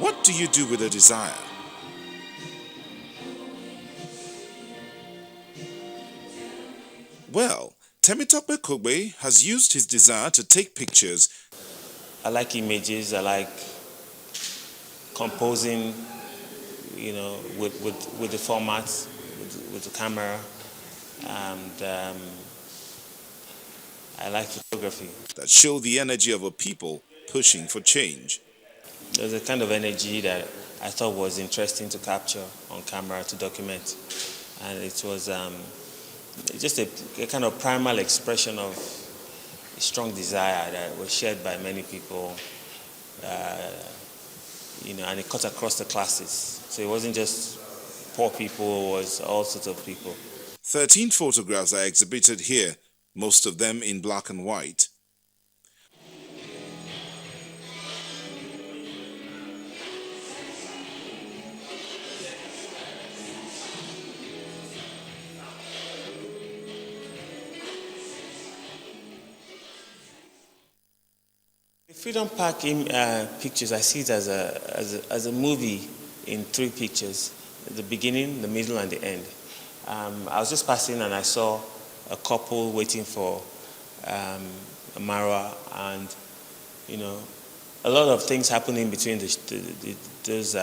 What do you do with a desire? Well, Temitope Kogbe has used his desire to take pictures. I like images. I like composing, with the format, with the camera, and I like photography. That show the energy of a people pushing for change. There's a kind of energy that I thought was interesting to capture on camera, to document, and it was just a kind of primal expression of a strong desire that was shared by many people, and it cut across the classes. So it wasn't just poor people, it was all sorts of people. 13 photographs are exhibited here, most of them in black and white. The Freedom Park pictures, I see it as a movie in 3 pictures: the beginning, the middle, and the end. I was just passing and I saw a couple waiting for a Marwa, and a lot of things happening between those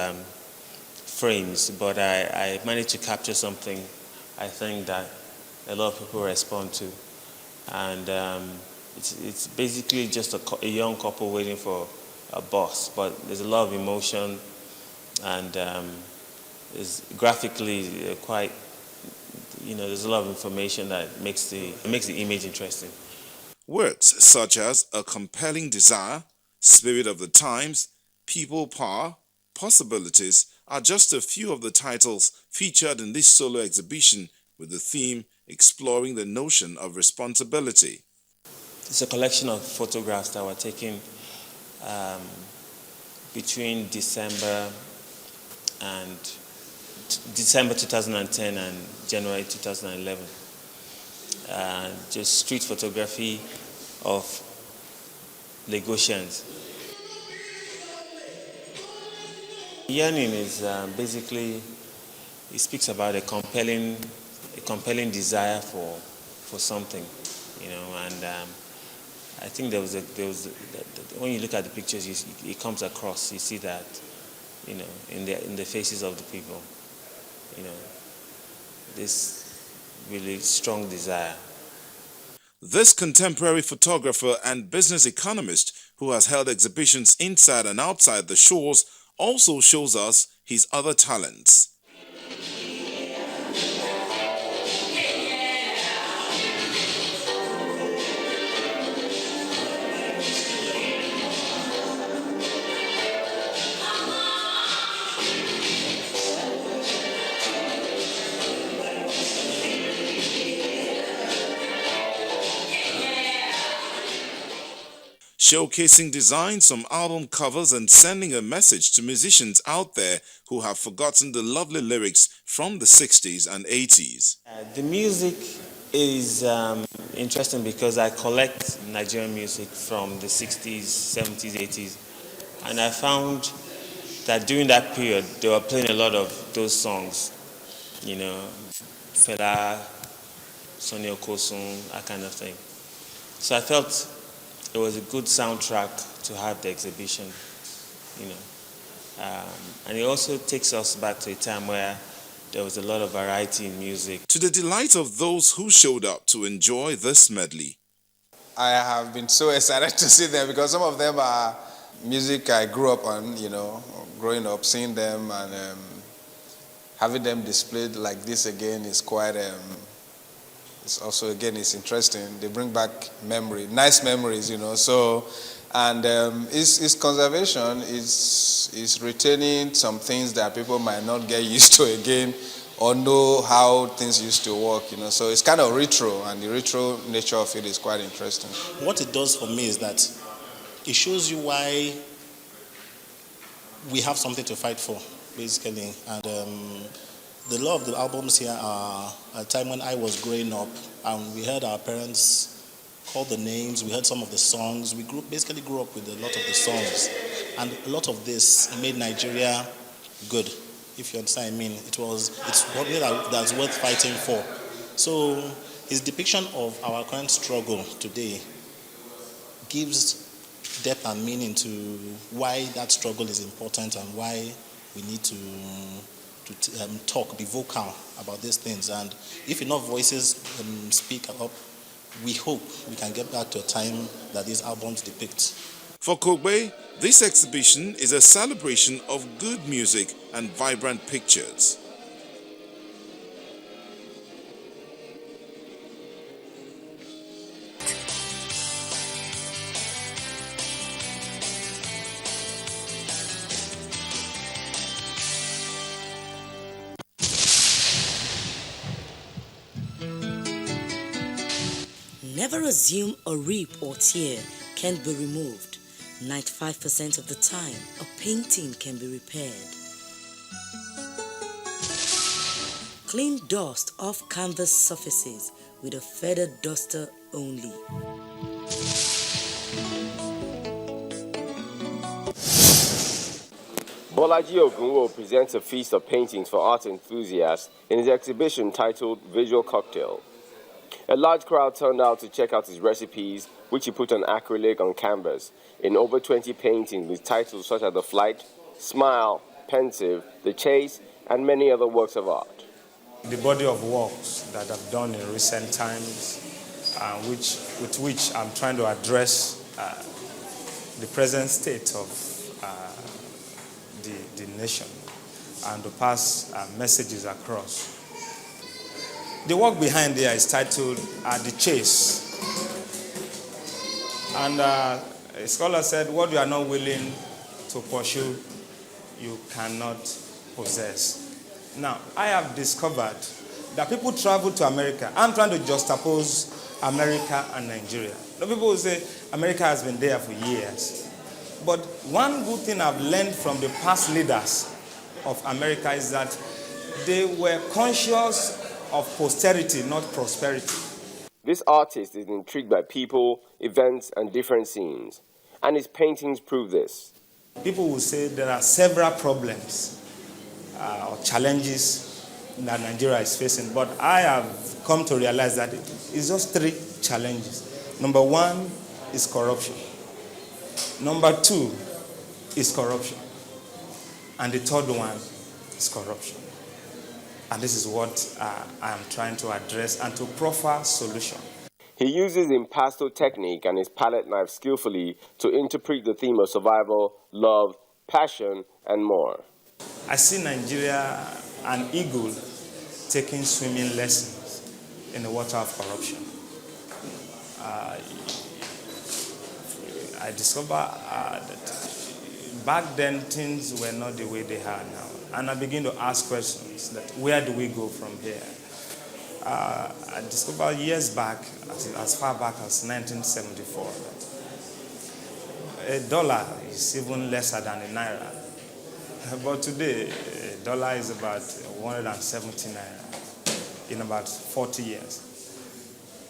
frames. But I managed to capture something I think that a lot of people respond to, and it's basically just a young couple waiting for a bus, but there's a lot of emotion, and it's graphically quite, there's a lot of information that makes the image interesting. Works such as A Compelling Desire, Spirit of the Times, People Power, Possibilities are just a few of the titles featured in this solo exhibition with the theme exploring the notion of responsibility. It's a collection of photographs that were taken between December 2010 and January 2011. Just street photography of Lagosians. Yearning is basically, it speaks about a compelling desire for something, and I think when you look at the pictures, it comes across. You see that, in the faces of the people, this really strong desire. This contemporary photographer and business economist who has held exhibitions inside and outside the shores also shows us his other talents. Showcasing designs from album covers and sending a message to musicians out there who have forgotten the lovely lyrics from the 60s and 80s. The music is interesting because I collect Nigerian music from the 60s, 70s, 80s, and I found that during that period they were playing a lot of those songs, Fela, Sonny Okosun, that kind of thing. So I felt it was a good soundtrack to have the exhibition, and it also takes us back to a time where there was a lot of variety in music. To the delight of those who showed up to enjoy this medley. I have been so excited to see them because some of them are music I grew up on, growing up, seeing them and having them displayed like this again is quite, it's also, again, it's interesting. They bring back nice memories, so, and its conservation is retaining some things that people might not get used to again or know how things used to work, so it's kind of retro, and the retro nature of it is quite interesting. What it does for me is that it shows you why we have something to fight for, basically, and the lot of the albums here are a time when I was growing up, and we heard our parents call the names, we heard some of the songs. We basically grew up with a lot of the songs. And a lot of this made Nigeria good, if you understand what I mean. It's what that's worth fighting for. So his depiction of our current struggle today gives depth and meaning to why that struggle is important and why we need to talk, be vocal about these things. And if enough voices speak up, we hope we can get back to a time that these albums depict. For Kogbe, this exhibition is a celebration of good music and vibrant pictures. Never assume a rip or tear can't be removed. 95% of the time, a painting can be repaired. Clean dust off canvas surfaces with a feather duster only. Bolaji Ogunwo presents a feast of paintings for art enthusiasts in his exhibition titled Visual Cocktail. A large crowd turned out to check out his recipes, which he put on acrylic on canvas, in over 20 paintings with titles such as The Flight, Smile, Pensive, The Chase, and many other works of art. The body of works that I've done in recent times, with which I'm trying to address the present state of the nation and to pass messages across. The work behind there is titled The Chase. And a scholar said, what you are not willing to pursue, you cannot possess. Now, I have discovered that people travel to America. I'm trying to juxtapose America and Nigeria. Now, people will say America has been there for years. But one good thing I've learned from the past leaders of America is that they were conscious of posterity, not prosperity. This artist is intrigued by people, events, and different scenes, and his paintings prove this. People will say there are several problems or challenges that Nigeria is facing, but I have come to realize that it's just 3 challenges. Number 1 is corruption. Number 2 is corruption. And the third one is corruption. And this is what I am trying to address and to proffer solution. He uses impasto technique and his palette knife skillfully to interpret the theme of survival, love, passion, and more. I see Nigeria, an eagle, taking swimming lessons in the water of corruption. I discovered that back then things were not the way they are now. And I begin to ask questions that where do we go from here? I discovered years back, as far back as 1974, that $1 is even lesser than a naira. But today, $1 is about 170 naira in about 40 years.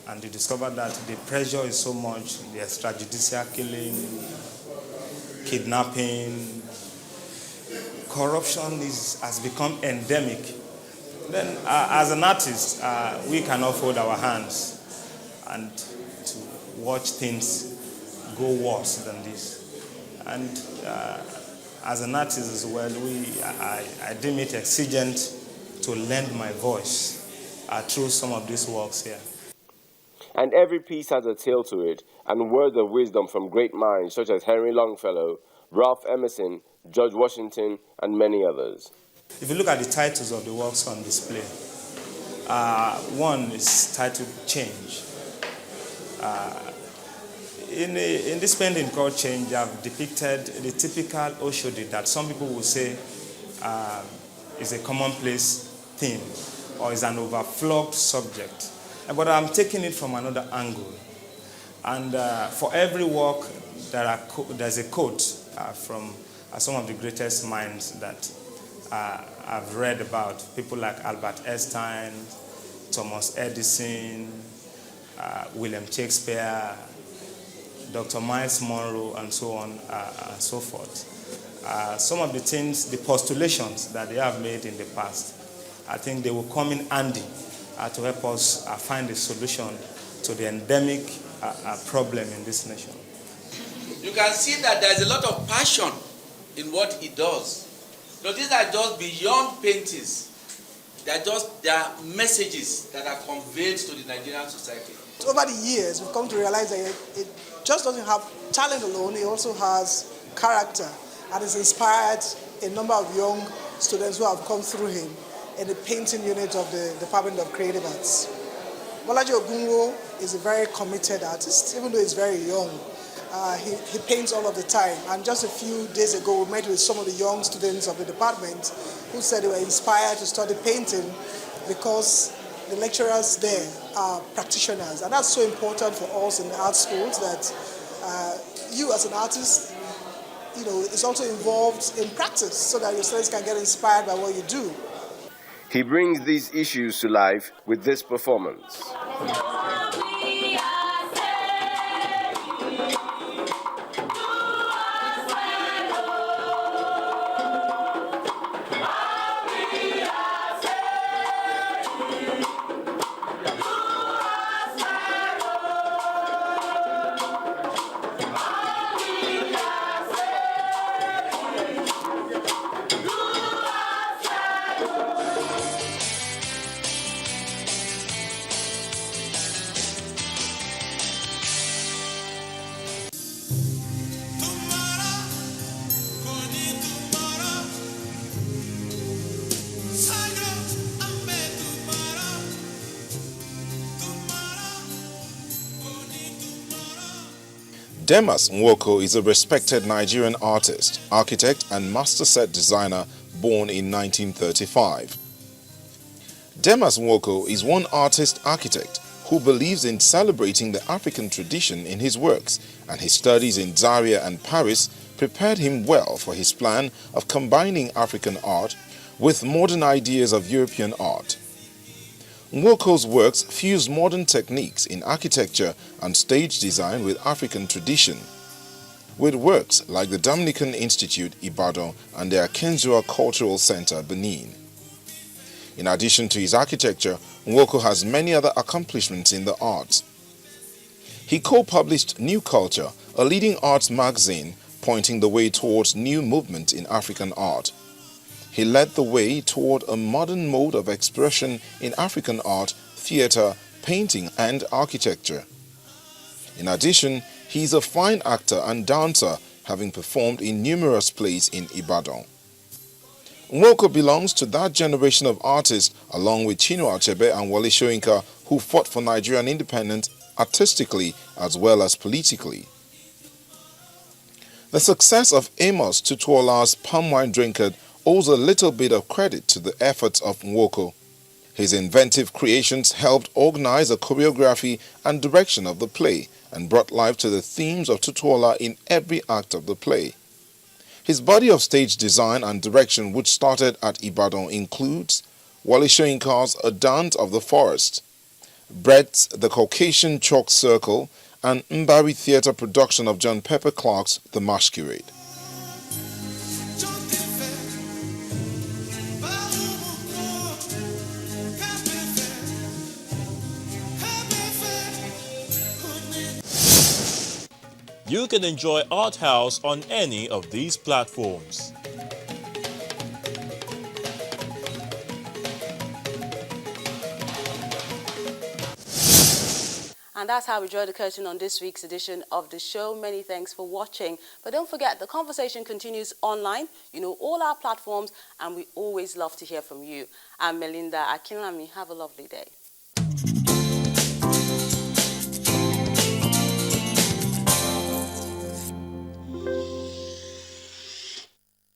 And you discover that the pressure is so much, the extrajudicial killing, kidnapping, corruption has become endemic. Then, as an artist, we cannot fold our hands and to watch things go worse than this. And as an artist as well, I deem it exigent to lend my voice through some of these works here. And every piece has a tale to it, and words of wisdom from great minds such as Henry Longfellow, Ralph Emerson, George Washington, and many others. If you look at the titles of the works on display, one is titled Change. In this painting called Change, I've depicted the typical Oshodi that some people will say is a commonplace theme or is an overflowed subject. But I'm taking it from another angle. And for every work, there's a quote from some of the greatest minds that I've read about. People like Albert Einstein, Thomas Edison, William Shakespeare, Dr. Miles Monroe, and so on and so forth. Some of the things, the postulations that they have made in the past, I think they will come in handy to help us find a solution to the endemic problem in this nation. You can see that there's a lot of passion in what he does. So these are just beyond paintings. They are messages that are conveyed to the Nigerian society. Over the years, we've come to realize that it just doesn't have talent alone, it also has character, and it's inspired a number of young students who have come through him in the painting unit of the Department of Creative Arts. Bolaji Ogunwo is a very committed artist, even though he's very young. He paints all of the time, and just a few days ago we met with some of the young students of the department who said they were inspired to study painting because the lecturers there are practitioners, and that's so important for us in the art schools that you as an artist, is also involved in practice so that your students can get inspired by what you do. He brings these issues to life with this performance. Demas Nwoko is a respected Nigerian artist, architect and master set designer born in 1935. Demas Nwoko is one artist-architect who believes in celebrating the African tradition in his works, and his studies in Zaria and Paris prepared him well for his plan of combining African art with modern ideas of European art. Nwoko's works fuse modern techniques in architecture and stage design with African tradition, with works like the Dominican Institute, Ibadan, and the Akenzua Cultural Center, Benin. In addition to his architecture, Nwoko has many other accomplishments in the arts. He co-published New Culture, a leading arts magazine pointing the way towards new movement in African art. He led the way toward a modern mode of expression in African art, theater, painting, and architecture. In addition, he is a fine actor and dancer, having performed in numerous plays in Ibadan. Nwoko belongs to that generation of artists, along with Chinua Achebe and Wole Soyinka, who fought for Nigerian independence artistically as well as politically. The success of Amos Tutuola's Palm Wine Drinker owes a little bit of credit to the efforts of Nwoko. His inventive creations helped organize a choreography and direction of the play and brought life to the themes of Tutuola in every act of the play. His body of stage design and direction, which started at Ibadan, includes Wole Soyinka's A Dance of the Forest, Brett's The Caucasian Chalk Circle, and Mbari Theatre production of John Pepper Clark's The Masquerade. You can enjoy Art House on any of these platforms. And that's how we draw the curtain on this week's edition of the show. Many thanks for watching. But don't forget, the conversation continues online. You know all our platforms, and we always love to hear from you. I'm Melinda Akinlami. Have a lovely day.